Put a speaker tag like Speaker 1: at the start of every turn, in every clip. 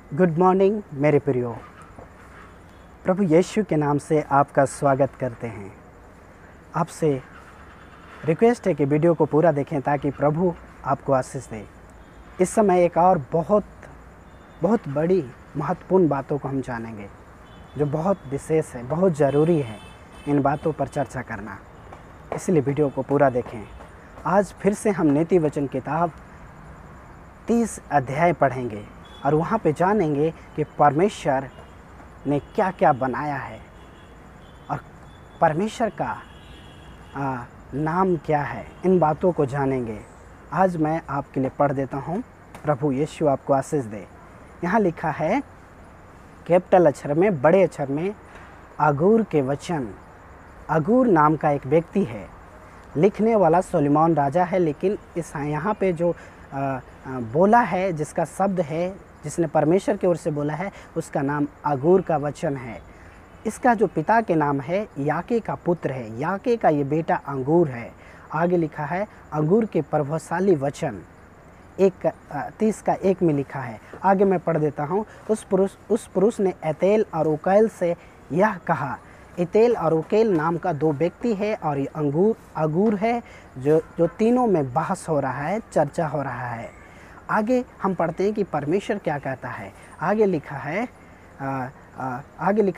Speaker 1: Good morning मेरे प्रियो। प्रभु यीशु के नाम से आपका स्वागत करते हैं। आपसे रिक्वेस्ट है कि वीडियो को पूरा देखें ताकि प्रभु आपको आशीष दे। इस समय एक और बहुत बड़ी महत्वपूर्ण बातों को हम जानेंगे जो बहुत विशेष है, बहुत ज़रूरी है इन बातों पर चर्चा करना। इसलिए वीडियो को पूरा देखें। आज फिर से हम नीति वचन किताब 30 अध्याय पढ़ेंगे और वहाँ पे जानेंगे कि परमेश्वर ने क्या क्या बनाया है और परमेश्वर का नाम क्या है। इन बातों को जानेंगे। आज मैं आपके लिए पढ़ देता हूँ। प्रभु यीशु आपको आशीष दे। यहाँ लिखा है कैपिटल अक्षर में, बड़े अक्षर में, अगूर के वचन। अगूर नाम का एक व्यक्ति है। लिखने वाला सुलेमान राजा है, लेकिन इस यहाँ पे जो बोला है, जिसका शब्द है, जिसने परमेश्वर की ओर से बोला है, उसका नाम अगूर का वचन है। इसका जो पिता के नाम है याके का पुत्र है। याके का ये बेटा अंगूर है। आगे लिखा है अंगूर के प्रभावशाली वचन 30 का 1 में लिखा है। आगे मैं पढ़ देता हूँ। उस पुरुष ने एतेल और उकैल से यह कहा। एतेल और उकैल नाम का 2 व्यक्ति है और ये अगूर है जो तीनों में बहस हो रहा है, चर्चा हो रहा है। आगे हम पढ़ते हैं कि परमेश्वर क्या कहता है। आगे लिखा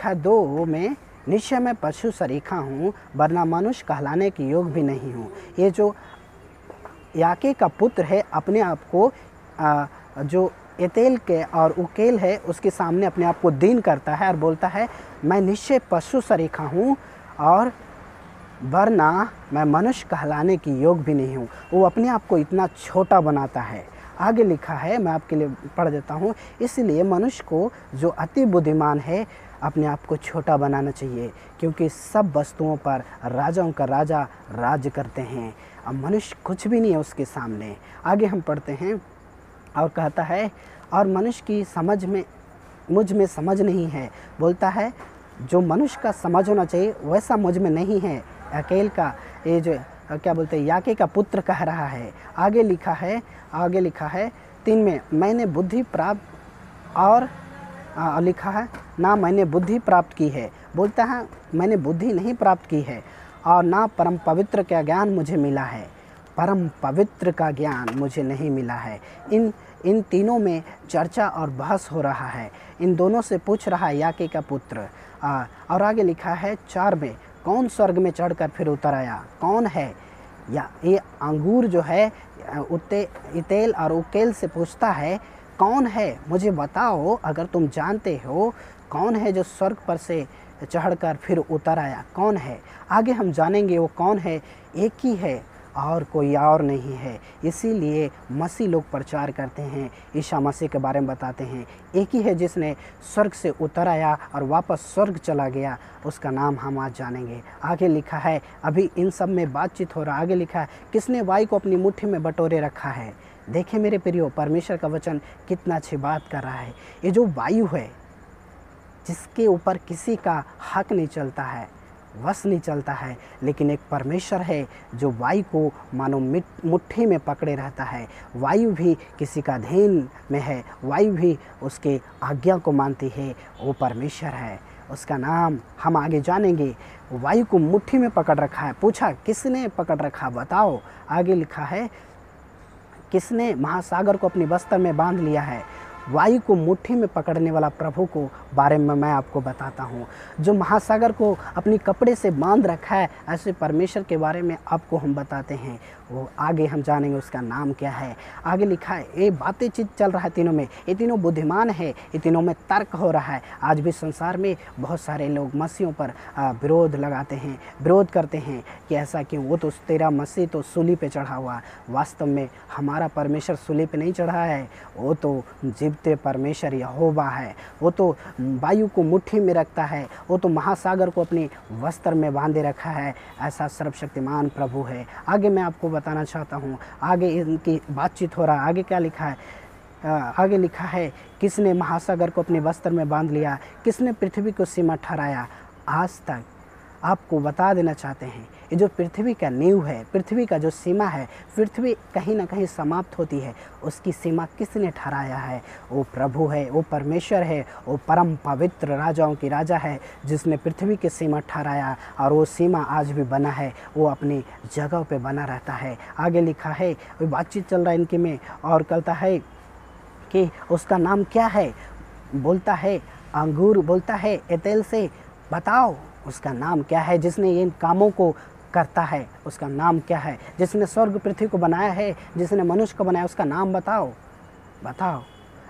Speaker 1: है 2 में, निश्चय मैं पशु सरीखा हूँ वरना मनुष्य कहलाने के योग भी नहीं हूँ। ये जो याके का पुत्र है अपने आप को जो एतेल के और उकेल है उसके सामने अपने आप को दीन करता है और बोलता है मैं निश्चय पशु सरीखा हूँ और वरना मैं मनुष्य कहलाने की योग भी नहीं हूँ। वो अपने आप को इतना छोटा बनाता है। आगे लिखा है, मैं आपके लिए पढ़ देता हूँ। इसलिए मनुष्य को जो अति बुद्धिमान है अपने आप को छोटा बनाना चाहिए, क्योंकि सब वस्तुओं पर राजाओं का राजा राज्य करते हैं। अब मनुष्य कुछ भी नहीं है उसके सामने। आगे हम पढ़ते हैं और कहता है और मनुष्य की मुझ में समझ नहीं है। बोलता है जो मनुष्य का समझ होना चाहिए वैसा मुझ में नहीं है। अकेल का ये जो क्या बोलते हैं याके का पुत्र कह रहा है। आगे लिखा है 3 में, मैंने बुद्धि प्राप्त और लिखा है ना मैंने बुद्धि प्राप्त की है। बोलता है मैंने बुद्धि नहीं प्राप्त की है और ना परम पवित्र का ज्ञान मुझे मिला है। परम पवित्र का ज्ञान मुझे नहीं मिला है। इन तीनों में चर्चा और बहस हो रहा है। इन दोनों से पूछ रहा है याके का पुत्र। और आगे लिखा है 4 में, कौन स्वर्ग में चढ़कर फिर उतर आया, कौन है? या ये अंगूर जो है एतेल और उकेल से पूछता है कौन है, मुझे बताओ अगर तुम जानते हो कौन है जो स्वर्ग पर से चढ़कर फिर उतर आया, कौन है? आगे हम जानेंगे वो कौन है। एक ही है और कोई और नहीं है। इसीलिए मसीह लोग प्रचार करते हैं, ईसा मसीह के बारे में बताते हैं। एक ही है जिसने स्वर्ग से उतर आया और वापस स्वर्ग चला गया, उसका नाम हम आज जानेंगे। आगे लिखा है, अभी इन सब में बातचीत हो रहा। आगे लिखा है किसने वायु को अपनी मुट्ठी में बटोरे रखा है। देखें मेरे प्रियो, परमेश्वर का वचन कितना अच्छी बात कर रहा है। ये जो वायु है जिसके ऊपर किसी का हक नहीं चलता है, वश नहीं चलता है, लेकिन एक परमेश्वर है जो वायु को मानो मुट्ठी में पकड़े रहता है। वायु भी किसी का अधीन में है, वायु भी उसके आज्ञा को मानती है। वो परमेश्वर है, उसका नाम हम आगे जानेंगे। वायु को मुट्ठी में पकड़ रखा है। पूछा किसने पकड़ रखा, बताओ। आगे लिखा है किसने महासागर को अपनी बस्तर में बांध लिया है। वायु को मुट्ठी में पकड़ने वाला प्रभु को बारे में मैं आपको बताता हूँ, जो महासागर को अपनी कपड़े से बांध रखा है। ऐसे परमेश्वर के बारे में आपको हम बताते हैं। वो आगे हम जानेंगे उसका नाम क्या है। आगे लिखा है ये बातें चल रहा है तीनों में, ये तीनों बुद्धिमान है, ये तीनों में तर्क हो रहा है। आज भी संसार में बहुत सारे लोग मसीहों पर विरोध लगाते हैं, विरोध करते हैं कि ऐसा क्यों, वो तो तेरा मसीह तो सूली पे चढ़ा हुआ। वास्तव में हमारा परमेश्वर सूली पे नहीं चढ़ा है, वो तो जीवते परमेश्वर यहोवा है। वो तो वायु को मुट्ठी में रखता है, वो तो महासागर को अपनी वस्त्र में बांधे रखा है। ऐसा सर्वशक्तिमान प्रभु है। आगे मैं आपको बताना चाहता हूँ, आगे इनकी बातचीत हो रहा है। आगे क्या लिखा है? आगे लिखा है किसने महासागर को अपने वस्त्र में बांध लिया, किसने पृथ्वी को सीमा ठहराया। आज तक आपको बता देना चाहते हैं, ये जो पृथ्वी का नींव है, पृथ्वी का जो सीमा है, पृथ्वी कहीं ना कहीं समाप्त होती है, उसकी सीमा किसने ठहराया है? वो प्रभु है, वो परमेश्वर है, वो परम पवित्र राजाओं की राजा है, जिसने पृथ्वी की सीमा ठहराया, और वो सीमा आज भी बना है, वो अपनी जगह पे बना रहता है। आगे लिखा है, बातचीत चल रहा है इनके में, और कहता है कि उसका नाम क्या है? बोलता है, अंगूर बोलता है एतेल से, बताओ उसका नाम क्या है, जिसने इन कामों को करता है, उसका नाम क्या है? जिसने स्वर्ग पृथ्वी को बनाया है, जिसने मनुष्य को बनाया, उसका नाम बताओ, बताओ।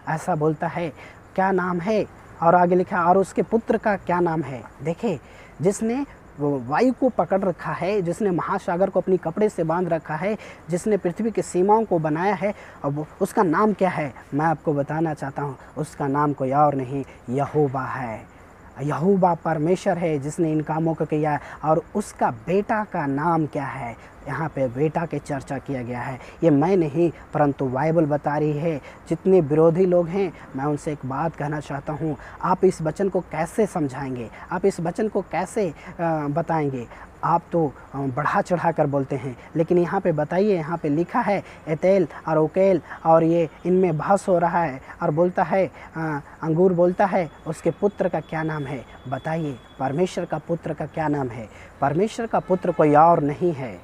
Speaker 1: ऐसा बोलता है, क्या नाम है? और आगे लिखा, और उसके पुत्र का क्या नाम है? देखे, जिसने वायु को पकड़ रखा है, जिसने महासागर को अपनी कपड़े से बांध रखा है, जिसने पृथ्वी की सीमाओं को बनाया है, अब उसका नाम क्या है? मैं आपको बताना चाहता हूँ, उसका नाम कोई और नहीं, यहोवा है। यहोवा परमेश्वर है, जिसने इन कामों को किया है। और उसका बेटा का नाम क्या है? यहाँ पे बेटा की चर्चा किया गया है। ये मैं नहीं, परंतु बाइबल बता रही है। जितने विरोधी लोग हैं, मैं उनसे एक बात कहना चाहता हूँ, आप इस वचन को कैसे समझाएंगे? आप इस वचन को कैसे बताएंगे? आप तो बढ़ा चढ़ा कर बोलते हैं, लेकिन यहाँ पे बताइए, यहाँ पे लिखा है एतेल और ओकेल, और ये इनमें बहस हो रहा है, और बोलता है अंगूर बोलता है उसके पुत्र का क्या नाम है? बताइए, परमेश्वर का पुत्र का क्या नाम है? परमेश्वर का पुत्र कोई और नहीं है,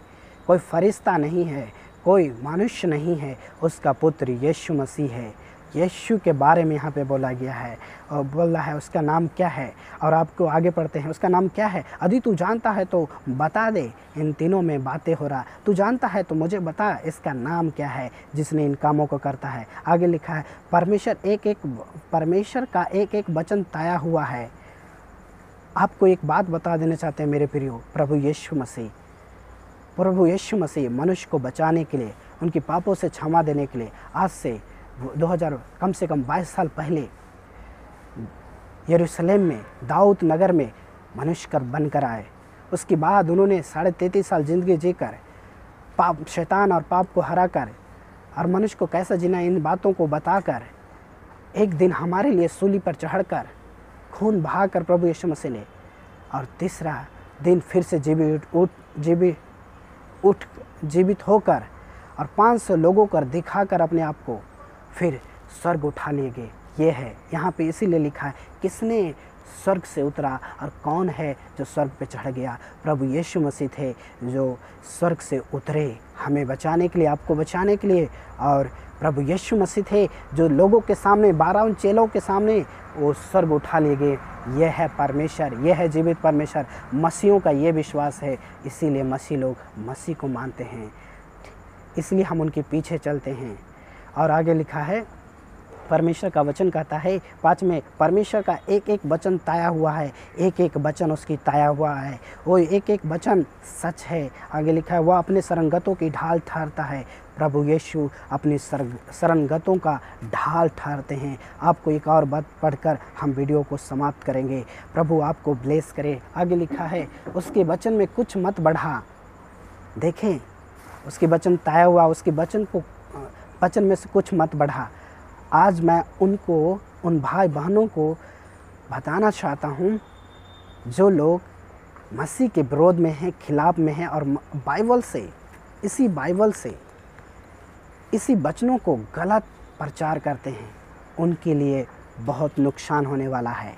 Speaker 1: कोई फरिश्ता नहीं है, कोई मनुष्य नहीं है, उसका पुत्र यीशु मसीह है। यीशु के बारे में यहाँ पे बोला गया है, और बोला है उसका नाम क्या है। और आपको आगे पढ़ते हैं, उसका नाम क्या है? यदि तू जानता है तो बता दे, इन तीनों में बातें हो रहा, तू जानता है तो मुझे बता, इसका नाम क्या है जिसने इन कामों को करता है? आगे लिखा है, परमेश्वर का एक एक वचन ताया हुआ है। आपको एक बात बता देना चाहते हैं मेरे प्रियो, प्रभु यीशु मसीह मनुष्य को बचाने के लिए, उनकी पापों से क्षमा देने के लिए, आज से 2000 कम से कम 22 साल पहले यरूशलेम में, दाऊद नगर में मनुष्य कर बनकर आए। उसके बाद उन्होंने 33.5 साल ज़िंदगी जीकर पाप, शैतान और पाप को हराकर, और मनुष्य को कैसा जीना, इन बातों को बताकर, एक दिन हमारे लिए सूली पर चढ़कर खून बहाकर प्रभु यीशु मसीह ने, और तीसरा दिन फिर से जीवित होकर और 500 लोगों को दिखाकर अपने आप को फिर स्वर्ग उठा लिए गए। ये है यहाँ पे इसीलिए लिखा है, किसने स्वर्ग से उतरा और कौन है जो स्वर्ग पे चढ़ गया? प्रभु यीशु मसीह थे जो स्वर्ग से उतरे हमें बचाने के लिए, आपको बचाने के लिए। और प्रभु यीशु मसीह थे जो लोगों के सामने, 12 चेलों के सामने वो स्वर्ग उठा लिए गए। यह है परमेश्वर, यह है जीवित परमेश्वर। मसीहों का ये विश्वास है, इसीलिए मसीह लोग मसीह को मानते हैं, इसलिए हम उनके पीछे चलते हैं। और आगे लिखा है, परमेश्वर का वचन कहता है 5 में, परमेश्वर का एक एक वचन ताया हुआ है, एक एक वचन उसकी ताया हुआ है, वो एक एक वचन सच है। आगे लिखा है, वह अपने शरणगतों की ढाल ठहरता है। प्रभु यीशु अपनी शरणगतों का ढाल ठहरते हैं। आपको एक और बात पढ़कर हम वीडियो को समाप्त करेंगे। प्रभु आपको ब्लेस करे। आगे लिखा है, उसके वचन में कुछ मत बढ़ा। देखें, उसके वचन ताया हुआ, उसके वचन में से कुछ मत बढ़ा। आज मैं उन भाई बहनों को बताना चाहता हूँ जो लोग मसीह के विरोध में हैं, खिलाफ में हैं, और बाइबल से, इसी वचनों को गलत प्रचार करते हैं, उनके लिए बहुत नुकसान होने वाला है।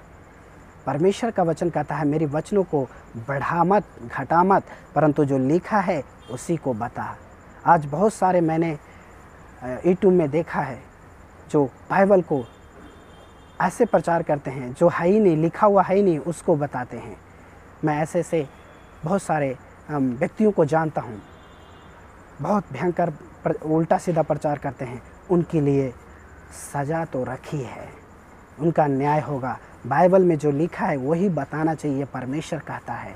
Speaker 1: परमेश्वर का वचन कहता है, मेरे वचनों को बढ़ा मत, घटा मत, परंतु जो लिखा है उसी को बता। आज बहुत सारे मैंने यूट्यूब में देखा है जो बाइबल को ऐसे प्रचार करते हैं, जो है ही नहीं, लिखा हुआ है ही नहीं, उसको बताते हैं। मैं ऐसे बहुत सारे व्यक्तियों को जानता हूँ, बहुत भयंकर उल्टा सीधा प्रचार करते हैं। उनके लिए सज़ा तो रखी है, उनका न्याय होगा। बाइबल में जो लिखा है वही बताना चाहिए। परमेश्वर कहता है,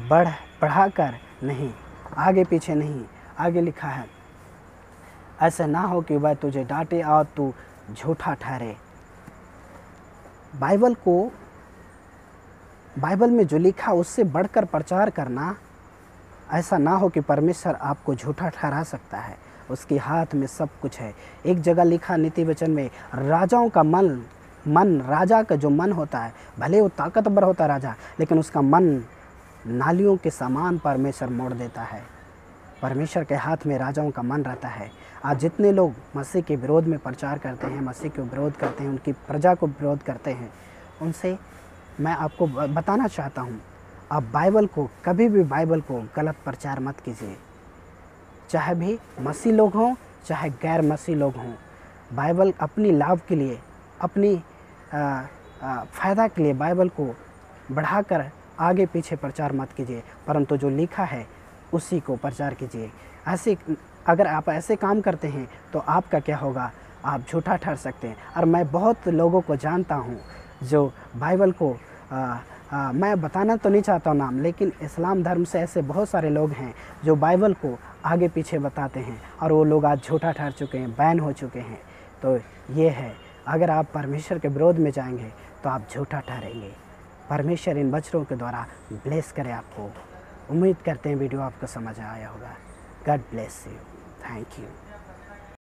Speaker 1: बढ़ाकर नहीं, आगे पीछे नहीं। आगे लिखा है, ऐसा ना हो कि वह तुझे डांटे और तू झूठा ठहरे। बाइबल में जो लिखा उससे बढ़कर प्रचार करना, ऐसा ना हो कि परमेश्वर आपको झूठा ठहरा सकता है। उसके हाथ में सब कुछ है। एक जगह लिखा नीति वचन में, राजाओं का मन, राजा का जो मन होता है, भले वो ताकतवर होता है राजा, लेकिन उसका मन नालियों के समान परमेश्वर मोड़ देता है। परमेश्वर के हाथ में राजाओं का मन रहता है। आज जितने लोग मसीह के विरोध में प्रचार करते हैं, मसीह को विरोध करते हैं, उनकी प्रजा को विरोध करते हैं, उनसे मैं आपको बताना चाहता हूँ, आप बाइबल को कभी भी बाइबल को गलत प्रचार मत कीजिए। चाहे भी मसीह लोग हों, चाहे गैर मसीह लोग हों, बाइबल अपनी लाभ के लिए, अपनी फ़ायदा के लिए बाइबल को बढ़ाकर आगे पीछे प्रचार मत कीजिए, परंतु जो लिखा है उसी को प्रचार कीजिए। ऐसे अगर आप ऐसे काम करते हैं तो आपका क्या होगा, आप झूठा ठहर सकते हैं। और मैं बहुत लोगों को जानता हूँ जो बाइबल को मैं बताना तो नहीं चाहता हूँ नाम, लेकिन इस्लाम धर्म से ऐसे बहुत सारे लोग हैं जो बाइबल को आगे पीछे बताते हैं और वो लोग आज झूठा ठहर चुके हैं, बैन हो चुके हैं। तो ये है, अगर आप परमेश्वर के विरोध में जाएंगे तो आप झूठा ठहरेंगे। परमेश्वर इन वचनों के द्वारा ब्लेस करे आपको। उम्मीद करते हैं वीडियो आपको समझ आया होगा। God bless you. Thank you.